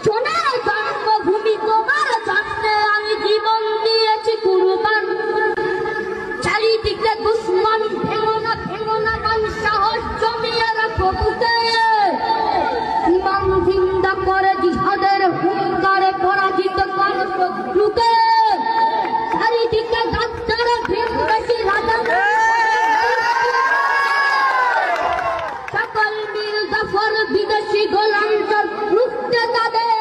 সোনার জন্মভূমি তোমার জন্মে আমি জীবন দিয়েছি কুরবান। চারিদিকে দুশ্মন ভেঙো না গান সাহস জমিয়ে রাখো বুকে। ইমান জিন্দা করে জিহাদের হুঙ্কারে পরাজিত কর শত্রুকে। চারিদিকে গাদ্দার ভিনদেশি রাজা সকল মিল জাফর বিদেশি গোলাম রুখতে তাদের